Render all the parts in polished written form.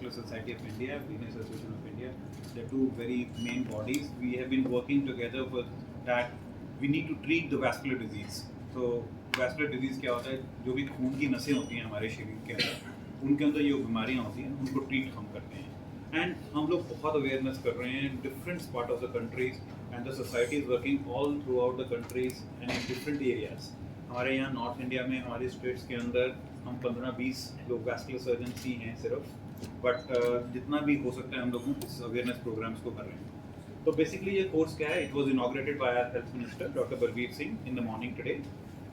Vascular Society of India, Venous Association of India. They're two very main bodies. We have been working together for that. We need to treat the vascular disease. So vascular disease क्या होता है? जो भी खून की नसें होती हैं हमारे शरीर के अंदर, उनके अंदर जो बीमारियां होती हैं, उनको ट्रीट हम करते हैं. एंड हम लोग बहुत अवेयरनेस कर रहे हैं different part of the countries, and the society is working all through out the countries and in different areas. हमारे यहाँ नॉर्थ इंडिया में हमारे स्टेट्स के अंदर हम 15-20 लोग वैस्कुलर सर्जन ही हैं सिर्फ, बट जितना भी हो सकता है हम लोग इस अवेयरनेस प्रोग्राम्स को कर रहे हैं. तो बेसिकली ये कोर्स क्या है? It was inaugurated by our health minister doctor Balbir Singh in the morning today,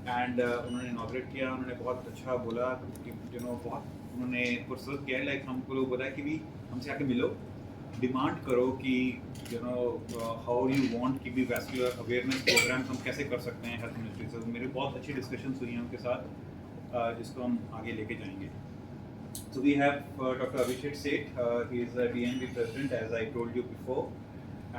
and उन्होंने इनाग्रेट किया. उन्होंने बहुत अच्छा बोला कि बहुत उन्होंने प्रोसेस किया है. लाइक हमको लोग बोला कि भी हमसे आके मिलो, डिमांड करो कि हाउ यू वांट कि भी वैस्कुलर अवेयरनेस प्रोग्राम्स हम कैसे कर सकते हैं हेल्थ मिनिस्ट्री से. मेरे बहुत अच्छी डिस्कशंस हुई हैं उनके साथ, जिसको हम आगे लेके जाएंगे. So we have Dr. Abhishek Seth. He is the DNB president, as I told you before,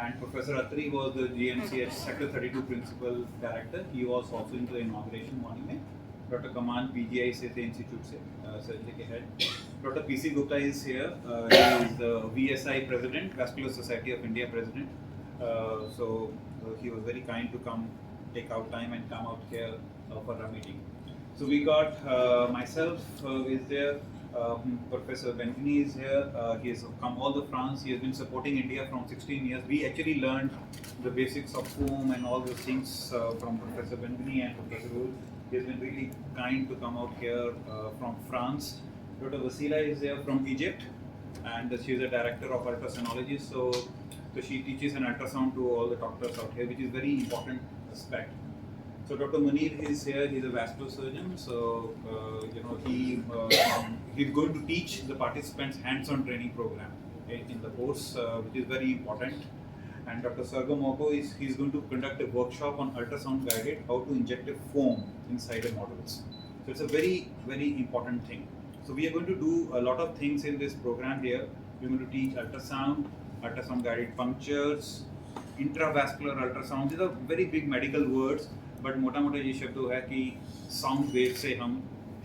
and Professor Atri was the GMCH Sector 32 principal director. He was also in the inauguration morning में. Dr. Kaman PGI से थे institute से surgery के head. Dr. PC Gupta is here. He is the VSI president, Vascular Society of India president. So he was very kind to come, take out time and come out here for our meeting. So we got myself is there. Professor Benveni is here. He has come all the France. He has been supporting India from 16 years. We actually learned the basics of foam and all those things from Professor Benveni and Professor Rule. He has been really kind to come out here from France. Dr. Vasila is there from Egypt, and she is a director of ultrasoundology. So she teaches an ultrasound to all the doctors out here, which is very important aspect. So Dr. Munir is here. He's a vascular surgeon. So he's going to teach the participants hands-on training program in the course, which is very important. And Dr. Sargam Moko he's going to conduct a workshop on ultrasound guided how to inject a foam inside the models. So it's a very very important thing. So we are going to do a lot of things in this program here. We're going to teach ultrasound guided punctures, intravascular ultrasound. These are very big medical words. But मोटा मोटा ये शब्द है कि sound wave से हम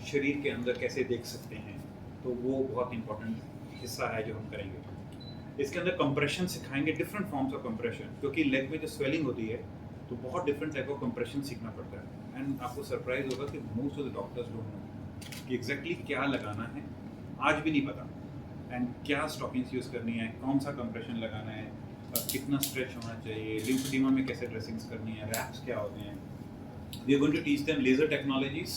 शरीर के अंदर कैसे देख सकते हैं. तो वो बहुत इंपॉर्टेंट हिस्सा है जो हम करेंगे. इसके अंदर कंप्रेशन सिखाएंगे, डिफरेंट फॉर्म्स ऑफ कंप्रेशन, क्योंकि लेग में जो स्वेलिंग होती है तो बहुत डिफरेंट टाइप ऑफ कंप्रेशन सीखना पड़ता है. एंड आपको सरप्राइज होगा कि most of the doctors don't know कि एग्जैक्टली क्या लगाना है, आज भी नहीं पता. एंड क्या स्टॉकिंग्स यूज़ करनी है, कौन सा कंप्रेशन लगाना है, कितना स्ट्रेच होना चाहिए, लिम्फेडिमा में कैसे ड्रेसिंग्स करनी है, रैप्स क्या होते हैं. We are going to teach them laser technologies,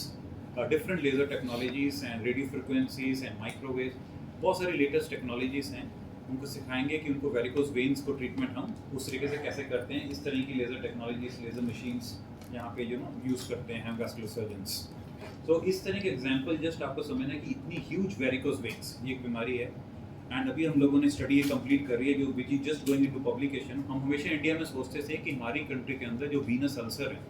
different laser technologies and radio frequencies and microwaves. बहुत सारी लेटेस्ट टेक्नोलॉजीज हैं, उनको सिखाएंगे कि उनको वेरिकोस वेन्स को ट्रीटमेंट हम उस तरीके से कैसे करते हैं. इस तरह की लेज़र टेक्नोलॉजीज, लेज़र मशीन्स यहाँ पे यूज़ करते हैं वैस्कुलर सर्जन्स. तो इस तरह के एग्जांपल जस्ट आपको समझना है कि इतनी ह्यूज वेरिकोस वेन्स ये एक बीमारी है. एंड अभी हम लोगों ने स्टडी ये कंप्लीट कर रही है जो which is just going into publication. हम हमेशा इंडिया में सोचते थे कि हमारी कंट्री के अंदर जो वीनस अल्सर है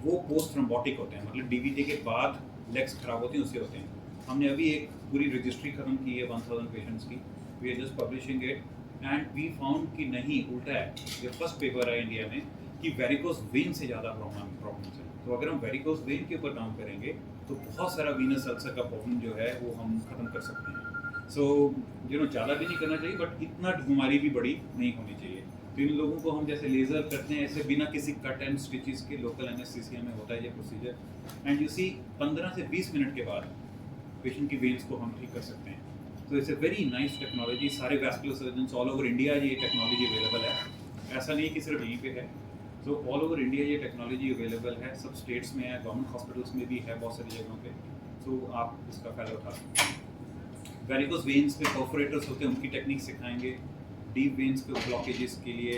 वो पोस्ट थ्रोम्बोटिक होते हैं, मतलब डीवीटी के बाद लेग्स खराब होती हैं उससे होते हैं. हमने अभी एक पूरी रजिस्ट्री खत्म की है 1000 पेशेंट्स की. We are just publishing it and we found कि नहीं, उल्टा है. ये फर्स्ट पेपर है इंडिया में कि वेरिकोस वेन से ज़्यादा प्रॉब्लम्स है. तो अगर हम वेरिकोस वेन के ऊपर काम करेंगे तो बहुत सारा वीनस अल्सर का प्रॉब्लम जो है वो हम ख़त्म कर सकते हैं. सो ज़्यादा भी नहीं करना चाहिए, बट इतना बीमारी भी बड़ी नहीं होनी चाहिए. तो इन लोगों को हम जैसे लेज़र करते हैं ऐसे बिना किसी कट एंड स्टिचेस के लोकल एनेस्थीसिया में होता है ये प्रोसीजर. एंड यू सी 15 से 20 मिनट के बाद पेशेंट की वेन्स को हम ठीक कर सकते हैं. तो it's a very nice technology. सारे vascular surgeons all over India ये टेक्नोलॉजी अवेलेबल है. ऐसा नहीं कि सिर्फ यहीं पे है. तो ऑल ओवर इंडिया ये टेक्नोलॉजी अवेलेबल है. सब स्टेट्स में है, गवर्नमेंट हॉस्पिटल्स में भी है बहुत सारी जगहों पे. तो आप इसका फ़ायदा उठा सकते हैं. वेरिकोस वेन्स में परफोरेटर्स होते हैं, उनकी टेक्निक सिखाएंगे. डीप वेन्स पे ब्लॉकेजेस के लिए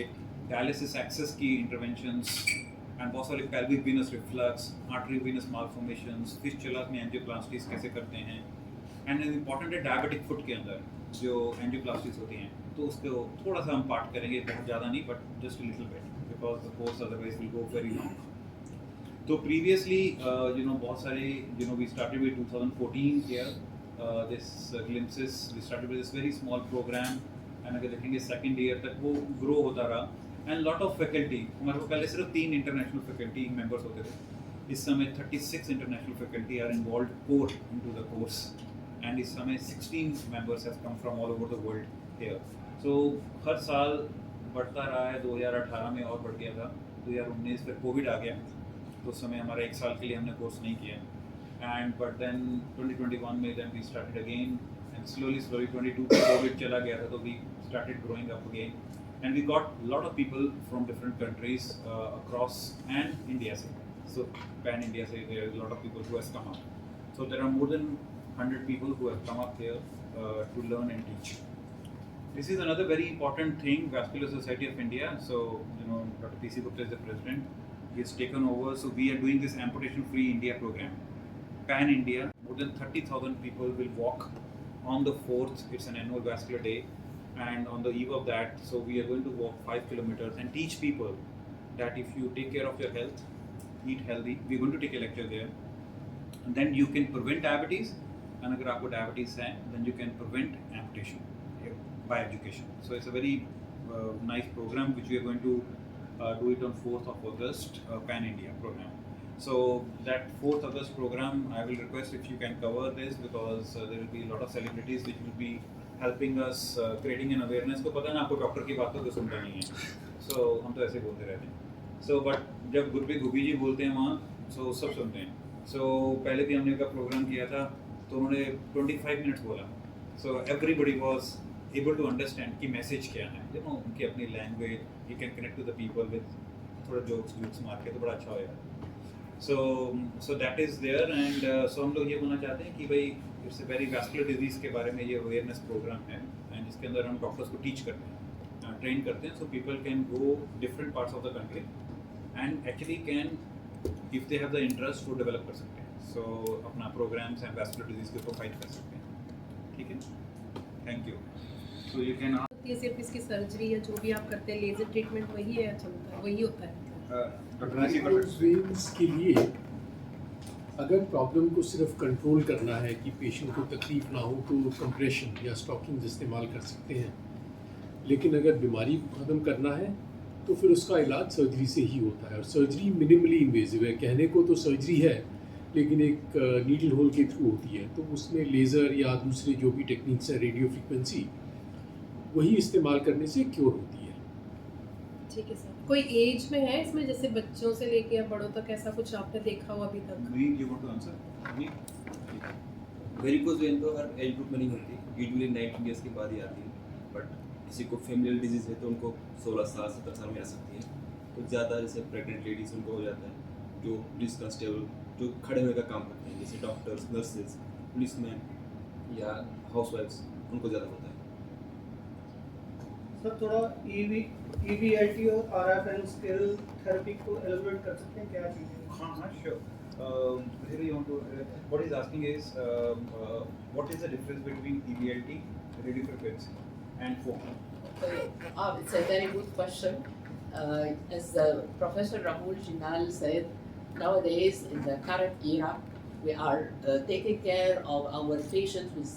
डायलिसिस एक्सेस की इंटरवेंशंस एंड बहुत सारे pelvic venous reflux, artery venous malformations, fistulas में एंजियोप्लास्टीज कैसे करते हैं. एंड इम्पॉर्टेंट है डायबिटिक फुट के अंदर जो एंजियोप्लास्टीज होती हैं, तो उसको थोड़ा सा हम पार्ट करेंगे, बहुत ज़्यादा नहीं but just little bit, because the course otherwise will go very long. तो प्रीवियसली बहुत सारे we started with 2014 year this glimpses. We started with this very small programme and अगर देखेंगे सेकेंड ईयर तक वो ग्रो होता रहा. एंड लॉट ऑफ फैकल्टी, हमारे को पहले सिर्फ 3 इंटरनेशनल फैकल्टी मेंबर्स होते थे. इस समय 36 international faculty are involved core into the course. and इस समय 16 members have come from all over the world here. So हर साल बढ़ता रहा है. 2018 में और बढ़ गया था, 2019 फिर कोविड आ गया, तो उस समय हमारा 1 साल के लिए हमने कोर्स नहीं किया. And but then 2021 में then we started again, and slowly 22 में कोविड चला गया था, तो we started growing up again, and we got a lot of people from different countries across and India. So pan India, say there are a lot of people who has come up. So there are more than 100 people who have come up here to learn and teach. This is another very important thing, Vascular Society of India. So Dr. P.C. Gupta is the president. He has taken over. So we are doing this Amputation Free India program. Pan India, more than 30,000 people will walk on the 4th. It's an annual vascular day, and on the eve of that, so we are going to walk 5 kilometers and teach people that if you take care of your health, eat healthy, we're going to take a lecture there, and then you can prevent diabetes, and agar aapko diabetes hai, then you can prevent amputation by education. So it's a very nice program which we are going to do it on 4th of August, Pan India program. So that 4th August program, I will request if you can cover this, because there will be a lot of celebrities which will be helping us creating an awareness. को पता है ना, आपको doctor की बात तो सुनता नहीं है, so हम तो ऐसे बोलते रहते हैं. So but जब गुरबी जी बोलते हैं वहाँ, so सब सुनते हैं. So पहले भी हमने का प्रोग्राम किया था, तो उन्होंने 25 minutes बोला. So everybody was able to understand कि मैसेज क्या है, उनकी अपनी language, you can connect to the people with थोड़ा जोक्स मार के, तो बड़ा अच्छा होगा. So that is there, and so हम लोग ये बोलना चाहते हैं कि भाई it's a very vascular disease के बारे में ये अवेयरनेस प्रोग्राम है, एंड इसके अंदर हम डॉक्टर्स को टीच करते हैं, ट्रेन करते हैं, so people can go different parts of the country and actually can, if they have the interest, वो डेवलप कर सकते हैं. सो अपना प्रोग्राम्स हैं वैस्कुलर डिजीज़ के ऊपर फाइट कर सकते हैं. ठीक है, thank you. So you can सिर्फ इसकी सर्जरी या जो भी आप करते हैं, लेजर ट्रीटमेंट वही है, चलता है वही होता है. वेन्स के लिए अगर प्रॉब्लम को सिर्फ कंट्रोल करना है कि पेशेंट को तकलीफ ना हो, तो कंप्रेशन या स्टॉकिंग इस्तेमाल कर सकते हैं. लेकिन अगर बीमारी को ख़त्म करना है तो फिर उसका इलाज सर्जरी से ही होता है, और सर्जरी मिनिमली इन्वेजिव है. कहने को तो सर्जरी है, लेकिन एक नीडल होल के थ्रू होती है, तो उसमें लेज़र या दूसरे जो भी टेक्निक्स हैं, रेडियो फ्रिक्वेंसी, वही इस्तेमाल करने से क्योर होती है. ठीक है सर. कोई एज में है इसमें, जैसे बच्चों से लेके या बड़ों तक, ऐसा कुछ आपने देखा हो अभी तक? You want to answer? Varicose vein तो हर एज ग्रुप में नहीं होती, यूजुअली 19 ईयर्स के बाद ही आती है. बट किसी को फैमिलियल डिजीज़ है तो उनको 16 साल 17 साल में आ सकती है. तो ज़्यादा जैसे प्रेग्नेंट लेडीज़, उनको हो जाता है. जो पुलिस कांस्टेबल जो खड़े होने का काम करते हैं, जैसे डॉक्टर्स, नर्सेज, पुलिसमैन या हाउसवाइफ्स, उनको ज़्यादा होता है. सर थोड़ा EVLT और RF एंड स्केल थेरेपी को एलिब्रेट कर सकते हैं, क्या चीज़ है? हाँ, sure. Here you want to, what he's asking is, what is the difference between EVLT, radio frequency, and foam? It's a very good question. As Professor Rahul Jinal said, nowadays in the current era, we are taking care of our patients with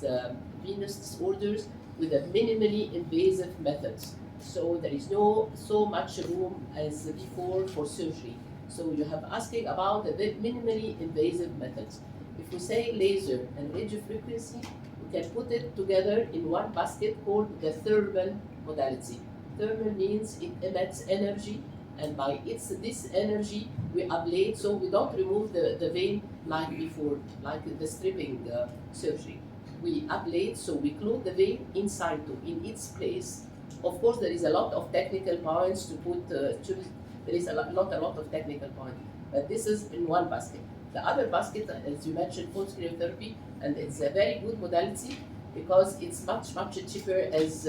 venous disorders with a minimally invasive methods. So there is no so much room as before for surgery. So you have asking about the minimally invasive methods. If we say laser and radio frequency, we can put it together in one basket called the thermal modality. Thermal means it emits energy, and by this energy we ablate, so we don't remove the vein like before, like the stripping surgery. We ablate, so we close the vein inside to in its place. Of course, there is a lot of technical points to put. There is a lot of technical points, but this is in one basket. The other basket, as you mentioned, foam stereotherapy, and it's a very good modality because it's much cheaper as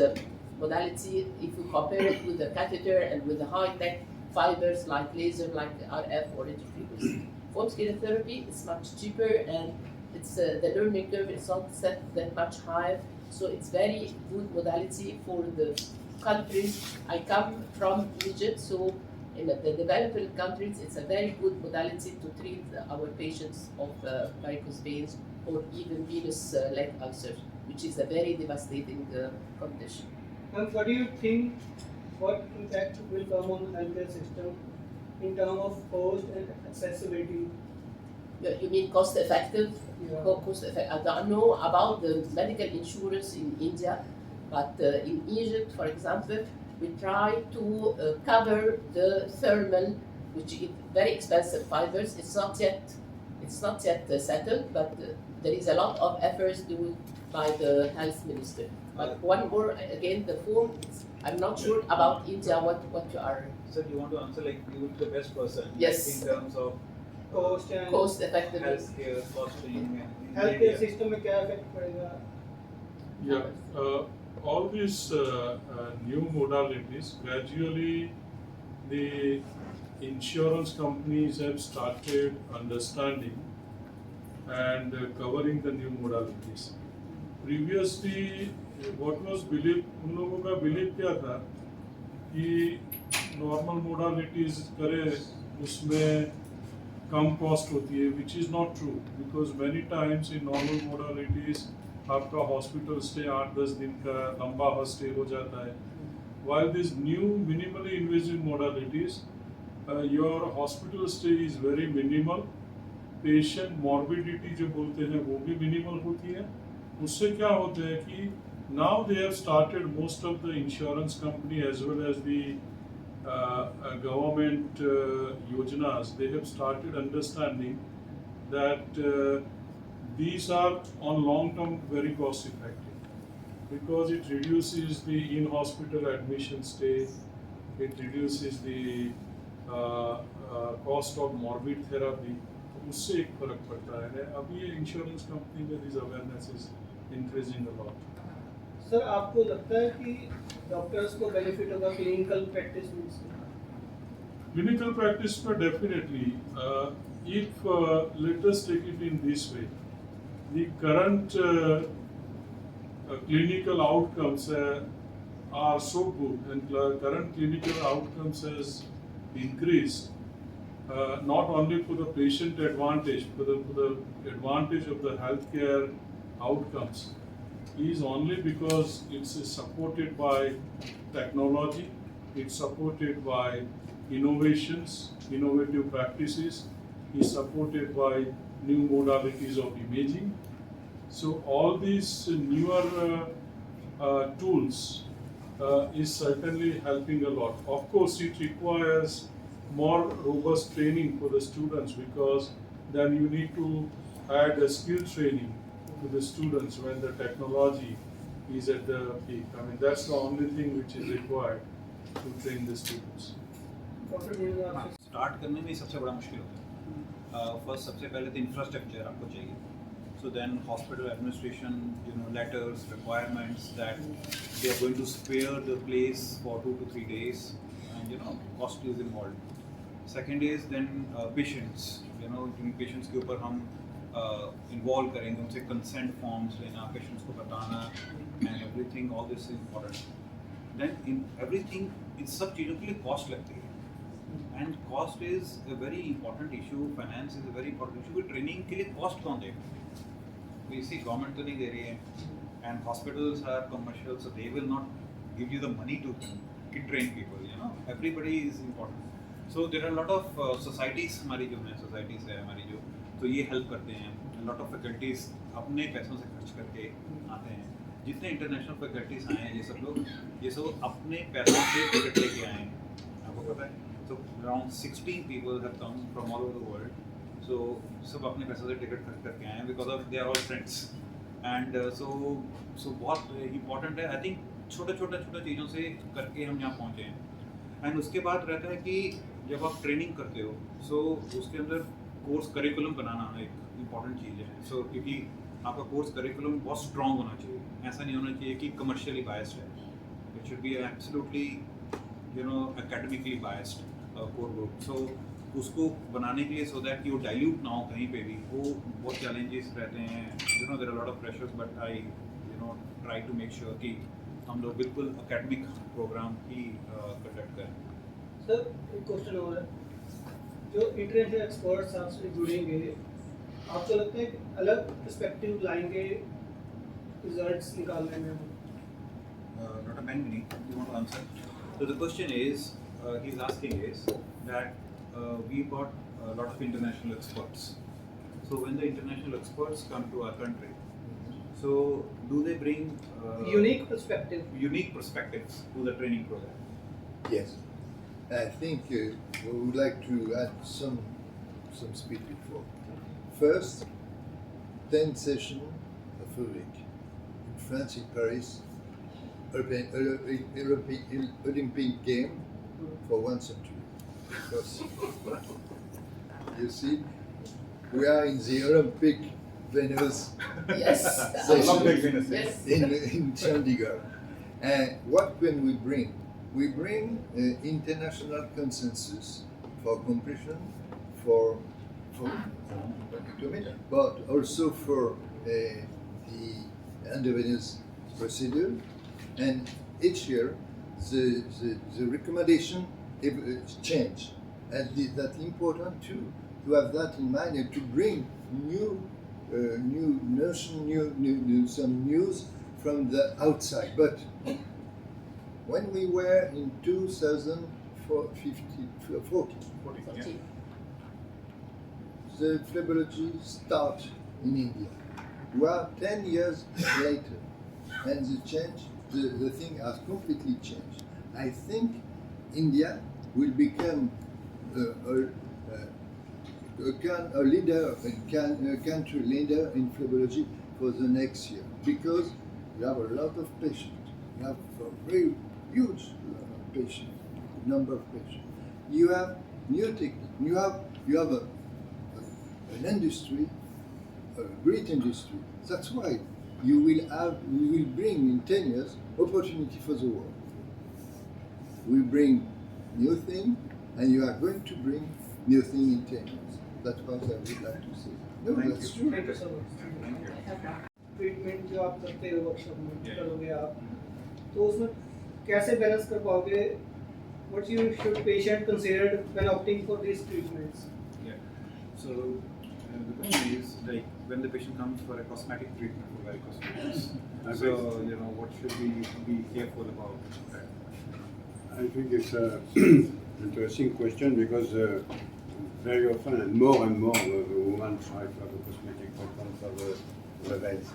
modality if you compare it with the catheter and with the high-tech fibers like laser, like RF or radio frequency. Foam stereotherapy is much cheaper, and it's the learning curve is not set that much higher, so it's very good modality for the countries. I come from Egypt, so in the developing countries, it's a very good modality to treat our patients of varicose veins or even venous leg ulcers, which is a very devastating condition. And what do you think, what impact will come on the healthcare system in terms of cost and accessibility? You mean cost effective? Yeah. Cost effective. I don't know about the medical insurance in India, but in Egypt, for example, we try to cover the thermal, which is very expensive fibers. It's not yet settled, but there is a lot of efforts done by the health minister. But one more again, the form. I'm not sure about India. What you are Sir, you want to answer like you will be the best person. Yes. In terms of Cost and cost effectiveness. healthcare, costing, and healthcare system में क्या effect पड़ेगा? Yeah, all these new modalities, gradually the insurance companies have started understanding and covering the new modalities. Previously, what was believed, उन लोगों का belief क्या था कि normal modalities करे उसमें कम cost होती है, which is not true because many times in normal modalities आपका hospital stay 8-10 दिन का लंबा stay हो जाता है. While these new minimally invasive modalities, your hospital stay is very minimal. Patient morbidity जो बोलते हैं वो भी minimal होती है. उससे क्या होता है कि now they have started, most of the insurance company as well as the government yojanas, they have started understanding that these are on long term very cost effective because it reduces the in-hospital admission stay, it reduces the cost of morbid therapy. उससे एक फर्क पड़ता है. अभी ये insurance company में this awareness is increasing a lot. Sir आपको लगता है कि डॉक्टर्स को बेनिफिट होगा क्लिनिकल प्रैक्टिस में? Clinical practice, definitely. If let us take it in this way, the current clinical outcomes are so good, and current clinical outcomes has increased. Not only for the patient advantage, for the advantage of the healthcare outcomes, is only because it's supported by technology, it's supported by innovations, innovative practices, is supported by new modalities of imaging. So all these newer tools is certainly helping a lot. Of course, it requires more robust training for the students because then you need to add a skill training to the students when the technology is at the peak. I mean, that's the only thing which is required to train the students. Doctor ji ने आपसे start करने में ही सबसे बड़ा मुश्किल होता है. First सबसे पहले तो इंफ्रास्ट्रक्चर आपको चाहिए. So then hospital administration, letters, requirements that they are going to spare the place for 2 to 3 days, and cost is involved. Second is then patients. Jin patients के ऊपर हम involve करेंगे, उनसे consent forms लेना, patients को बताना, and everything. All this is important. Then in everything, इन सब चीज़ों के लिए cost लगती है. And cost is a very important issue. Finance is a very important issue. Training के लिए cost कौन देगा? We see government तो नहीं दे रही है, and hospitals are commercial, so they will not give you the money to train people. Everybody is important. So there are a lot of societies हमारी जो हैं, societies है हमारी जो, तो ये help करते हैं. A lot of faculties अपने पैसों से खर्च करके आते हैं. जितने इंटरनेशनल फैकल्टीज आए हैं, ये सब अपने पैसों से टिकट लेके आए हैं. आपको पता है? So around 16 people have come from all over the world. So सब अपने पैसों से टिकट खर्च करके आए हैं because of they are all friends. And so बहुत important है. I think छोटे चीज़ों से करके हम यहाँ पहुँचे हैं. And उसके बाद रहता है कि जब आप ट्रेनिंग करते हो, so उसके अंदर कोर्स करिकुलम बनाना एक इम्पॉर्टेंट चीज़ है. So क्योंकि आपका कोर्स करिकुलम बहुत स्ट्रॉन्ग होना चाहिए. ऐसा नहीं होना चाहिए कि कमर्शियली बायस्ड है. It should be absolutely academically biased core group. So उसको बनाने के लिए so that कि वो डाइल्यूट ना हो कहीं पे भी, वो बहुत चैलेंजेस रहते हैं. There are lot of pressures, but I try to make sure कि हम लोग बिल्कुल एकेडमिक प्रोग्राम ही कंडक्ट करें. सर एक क्वेश्चन और है, जो इंटरनेशनल एक्सपर्ट्स आपसे जुड़ेंगे, आपको लगता है कि अलग पर्सपेक्टिव लाएंगे रिजल्ट्स निकालने में? Dr. Benvini, you want to answer? So the question is, he's asking is that we got a lot of international experts So when the international experts come to our country, so do they bring Unique perspective. unique perspectives to the training program? Yes, I think we would like to add some speed before. First, 10 sessions of a week in France, in Paris, Olympic game for 1 century. Because you see, we are in the Olympic Venus Yes. Olympic Venus. Yes. in Chandigarh. And what can we bring? We bring international consensus for compression, for but also for the endovenous procedure. And each year, the recommendation change, and that's important too to have that in mind and to bring new notion, some news from the outside. But when we were in 2040, Yeah. the phlebology start in India. We are 10 years later, and the thing has completely changed. I think India will become a country leader in phlebology for the next year, because we have a lot of patients. You have a very huge number of patients. You have new technique. You have an industry, a great industry. That's why we will bring in 10 years opportunity for the world. We bring new thing, and you are going to bring new thing in 10 years. That's what I would like to say. No, Thank that's you. true. Thank you so much. Treatment जो आप करते हो workshop में Yeah. करोगे आप, तो उसमें कैसे बैलेंस कर पाओगे? What should patient consider when opting for these treatments? Yeah. So the question is, like, when the patient comes for a cosmetic treatment for varicose veins, so what should we be careful about that? I think it's an interesting question because very often and more the women try to have a cosmetic treatment for the veins.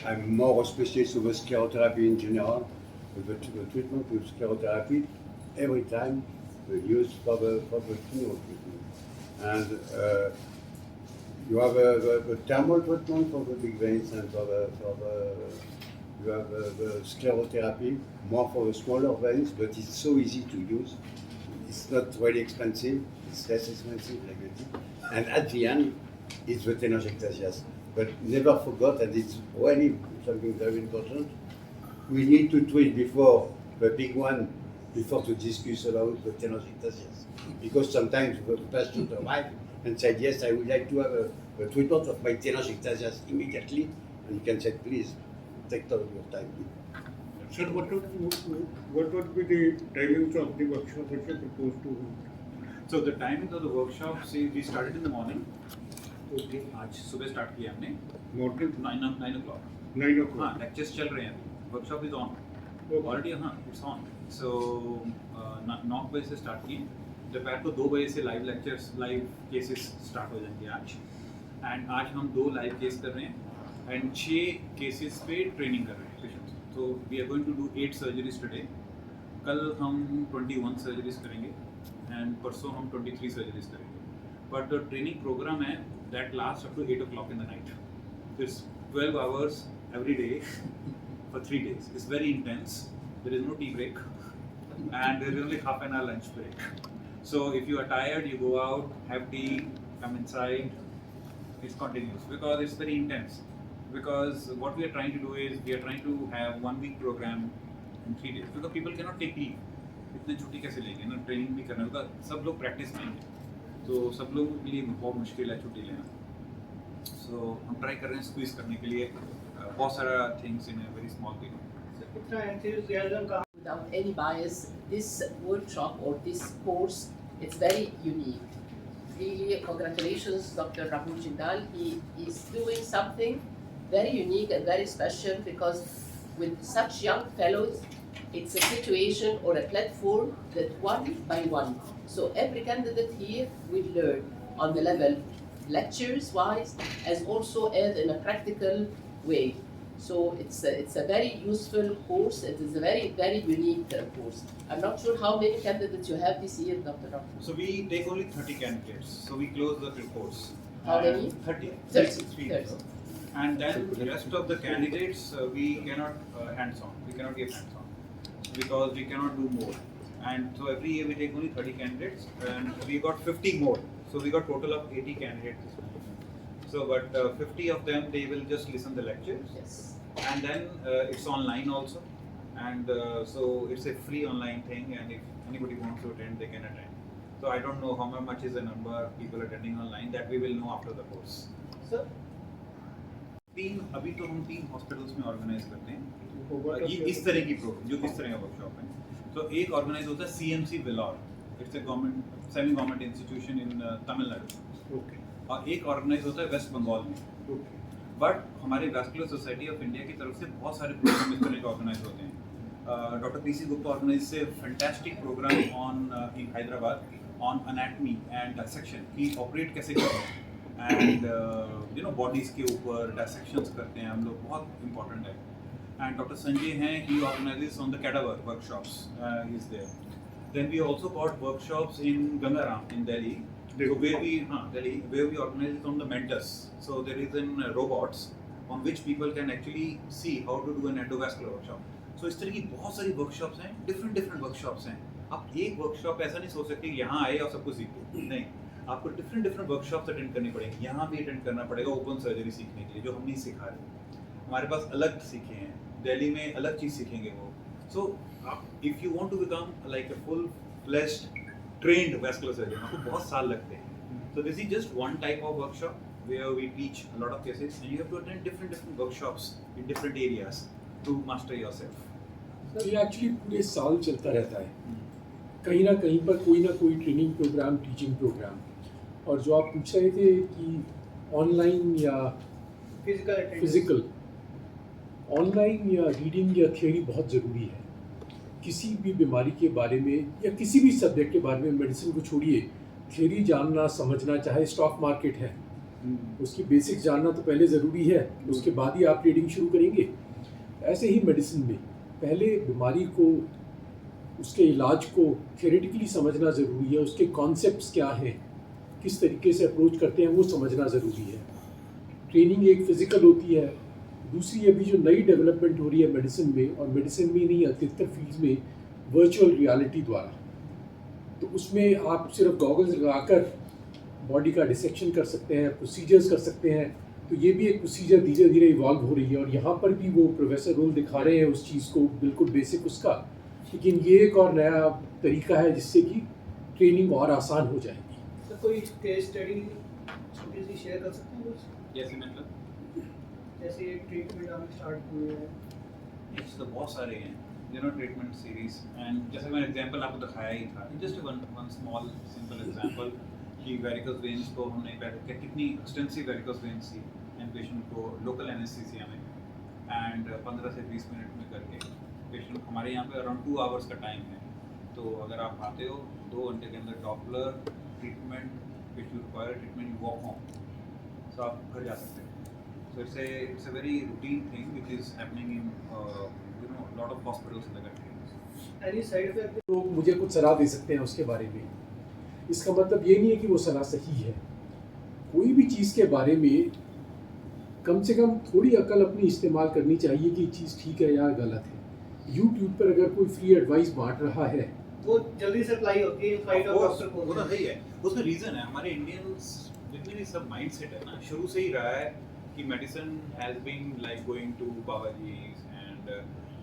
I'm more a specialist of sclerotherapy in general. The treatment with sclerotherapy every time used for the chemo treatment. And you have the thermal treatment for the big veins, and you have the sclerotherapy more for the smaller veins, but it's so easy to use. It's not really expensive. It's less expensive, like that. And at the end, it's the telangiectasias. But never forget, and it's really something very important, we need to treat before the big one, before to discuss about the telangiectasias. Because sometimes the patient arrive and said, yes, I would like to have a treatment of my telangiectasias immediately, and you can say, please, take all your time. Sir, what would be the timings of the workshop that you propose to? So the timing of the workshop, see, we started in the morning. Okay. आज सुबह start किया हमने Morning 9 o'clock. 9 हाँ, o'clock. Lectures चल रहे हैं अभी. Workshop is on already. हाँ, इट्स ऑन. सो 9 बजे से स्टार्ट किए. दोपहर को 2 बजे से live lectures, live cases start हो जाएंगे आज. एंड आज हम 2 लाइव केस कर रहे हैं एंड 6 केसेस पे ट्रेनिंग कर रहे हैं पेशेंट्स. तो we are going to do 8 surgeries today. कल हम 21 सर्जरीज करेंगे एंड परसों हम 23 सर्जरीज करेंगे. बट द ट्रेनिंग प्रोग्राम है that lasts up to 8 o'clock in the night. It's 12 hours every day for 3 days. It's very intense. There is no tea break and there is only half an hour lunch break. So if you are tired, you go out, have tea, come inside. It's continuous because it's very intense. Because what we are trying to do is we are trying to have 1 week program in 3 days. Because people cannot take leave. इतने छुट्टी कैसे लेंगे ना, training भी करना होगा. सब लोग प्रैक्टिस में हैं, तो सब लोगों के लिए बहुत मुश्किल है छुट्टी लेना. सो हम ट्राई कर रहे हैं स्क्वीज करने के लिए बहुत सारा things in a very small period. इतना enthusiasm कहाँ? Without any bias, this workshop or this course, it's very unique. Really, congratulations, Dr. Rahul Jindal. He is doing something very unique and very special because with such young fellows, it's a situation or a platform that one by one. So every candidate here will learn on the level lectures wise as also in a practical way. So it's a very useful course. It is a very unique course. I'm not sure how many candidates you have this year, Dr. Rahul. So we take only 30 candidates. So we close the course. How many? 30. 30. And then the rest of the candidates we cannot hands-on. We cannot give hands-on because we cannot do more. And so every year we take only 30 candidates, and we got 50 more. So we got total of 80 candidates this time. So, but 50 of them, they will just listen the lectures. Yes. And then it's online also. And so it's a free online thing, and if anybody wants to attend, they can attend. So I don't know how much is the number of people attending online. That we will know after the course. Sir, अभी तो हम 3 hospitals में organise करते हैं ये इस तरह की प्रोग्राम जो इस तरह का वर्कशॉप है. तो एक ऑर्गेनाइज होता है CMC Vellore. It's a government semi government institution in Tamil Nadu. और एक ऑर्गेनाइज होता है वेस्ट बंगाल में. बट हमारे वैस्कुलर सोसाइटी ऑफ इंडिया की तरफ से बहुत सारे प्रोग्राम इस तरह के ऑर्गेनाइज होते हैं. डॉक्टर PC Gupta ऑर्गेनाइज से fantastic programme on in Hyderabad on anatomy and dissection की ऑपरेट कैसे करते हैं एंड बॉडीज़ के ऊपर डिसेक्शंस करते हैं हम लोग, बहुत इंपॉर्टेंट है. एंड डॉक्टर संजय हैं, he organises on the cadaver workshops is there. Then we also got workshops in Gangaram in Delhi. Delhi, where we organize on the Mentis. So there is in robots on which people can actually see how to do an endovascular workshop. So इस तरह की बहुत सारी workshops हैं, different workshops हैं. आप एक workshop ऐसा नहीं सोच सकते कि यहाँ आए और सब कुछ सीखे. नहीं, आपको डिफरेंट वर्कशॉप्स अटेंड करनी पड़ेगी. यहाँ भी अटेंड करना पड़ेगा ओपन सर्जरी सीखने के लिए, जो हम नहीं सिखा रहे. हमारे पास अलग सीखे हैं, दिल्ली में अलग चीज़ सीखेंगे वो. सो आप if you want to become like a full fleshed trained vascular surgeon, आपको बहुत साल लगते हैं. So this is just one type of workshop where we teach a lot of cases, and you have to attend different workshops in different areas to master yourself. Sir ये actually पूरे साल चलता रहता है. कहीं ना कहीं पर कोई ना कोई ट्रेनिंग प्रोग्राम, टीचिंग प्रोग्राम. और जो आप पूछ रहे थे कि ऑनलाइन या फिजिकल, ऑनलाइन या रीडिंग या थियोरी बहुत ज़रूरी है. किसी भी बीमारी के बारे में या किसी भी सब्जेक्ट के बारे में, मेडिसिन को छोड़िए, थियोरी जानना समझना, चाहे स्टॉक मार्केट है, उसकी बेसिक्स जानना तो पहले ज़रूरी है, उसके बाद ही आप ट्रेडिंग शुरू करेंगे. ऐसे ही मेडिसिन में पहले बीमारी को, उसके इलाज को थियोरेटिकली समझना ज़रूरी है. उसके कॉन्सेप्ट्स क्या हैं, किस तरीके से अप्रोच करते हैं, वो समझना ज़रूरी है. ट्रेनिंग एक फ़िज़िकल होती है. दूसरी अभी जो नई डेवलपमेंट हो रही है मेडिसिन में, और मेडिसिन में नहीं, अधिकतर फील्ड्स में, वर्चुअल रियलिटी द्वारा. तो उसमें आप सिर्फ गॉगल्स लगाकर बॉडी का डिसेक्शन कर सकते हैं, प्रोसीजर्स कर सकते हैं. तो ये भी एक प्रोसीजर धीरे धीरे इवॉल्व हो रही है, और यहाँ पर भी वो प्रोफेसर रोल दिखा रहे हैं उस चीज़ को, बिल्कुल बेसिक उसका. लेकिन ये एक और नया तरीका है जिससे कि ट्रेनिंग और आसान हो जाएगी. तो कोई केस स्टडी छोटी सी शेयर कर सकते हैं कुछ? जैसे मतलब जैसे ट्रीटमेंट हम स्टार्ट हुए हैं, इस तो बहुत सारे हैं, ट्रीटमेंट सीरीज. एंड जैसे मैंने एग्जांपल आपको दिखाया ही था, just one small simple example कि वेरिकोस वेन्स को हमने कितनी एक्सटेंसिव वेरिकोस वेन्स थी एंड पेशेंट को लोकल एनेस्थीसिया में एंड 15 से 20 मिनट में करके पेशेंट, हमारे यहाँ पे अराउंड 2 आवर्स का टाइम है. तो अगर आप आते हो 2 घंटे के अंदर Doppler treatment, if you require treatment you walk home, तो आप घर जा सकते हैं. So it's a very routine thing which is happening in lot of hospitals in the country. Any side effect? तो मुझे कुछ सलाह दे सकते हैं उसके बारे में. इसका मतलब ये नहीं है कि वो सलाह सही है. कोई भी चीज़ के बारे में कम से कम थोड़ी अकल अपनी इस्तेमाल करनी चाहिए कि चीज़ ठीक है या गलत है. यूट्यूब पर अगर कोई फ्री एडवाइस बांट रहा है, वो जल्दी से अप्लाई होती है फाइट ऑफ डॉक्टर को. वो तो सही है. उसका रीज़न है हमारे इंडियंस जितने भी सब माइंडसेट है ना, शुरू से ही रहा है कि medicine has been like going to बाबाजीज एंड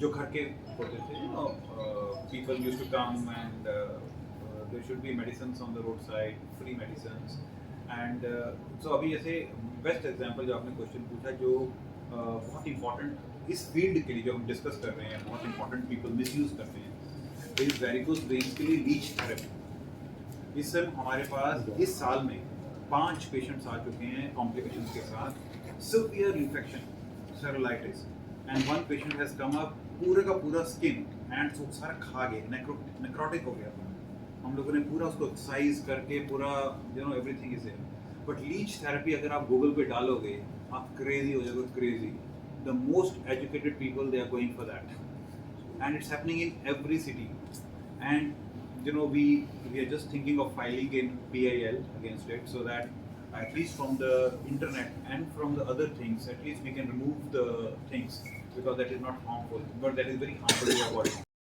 जो घर के होते थे, people used to come and there should be medicines on the road side, free medicines. And so अभी जैसे बेस्ट एग्जांपल जो आपने क्वेश्चन पूछा, जो बहुत इंपॉर्टेंट इस फील्ड के लिए जो हम डिस्कस कर रहे हैं, बहुत इंपॉर्टेंट पीपल मिसयूज करते हैं, इस वेरिकोस वेन्स के लिए लीच थेरेपी. इस समय हमारे पास इस साल में 5 पेशेंट्स आ चुके हैं कॉम्प्लिकेशंस के साथ, severe infection, cellulitis, and one patient has come up, पूरे का पूरा स्किन एंड सारा खा गए, नेक्रोटिक हो गया. हम लोगों ने पूरा उसको एक्सरसाइज करके पूरा everything is there. But leech therapy अगर आप गूगल पे डालोगे आप क्रेजी हो जाओगे, crazy. The most educated people they are going for that, and it's happening in every city. And we are just thinking of filing in PIL against it, so that at least from the internet and from the other things, at least we can remove the things, because that is not harmful, but that is very harmful to your body.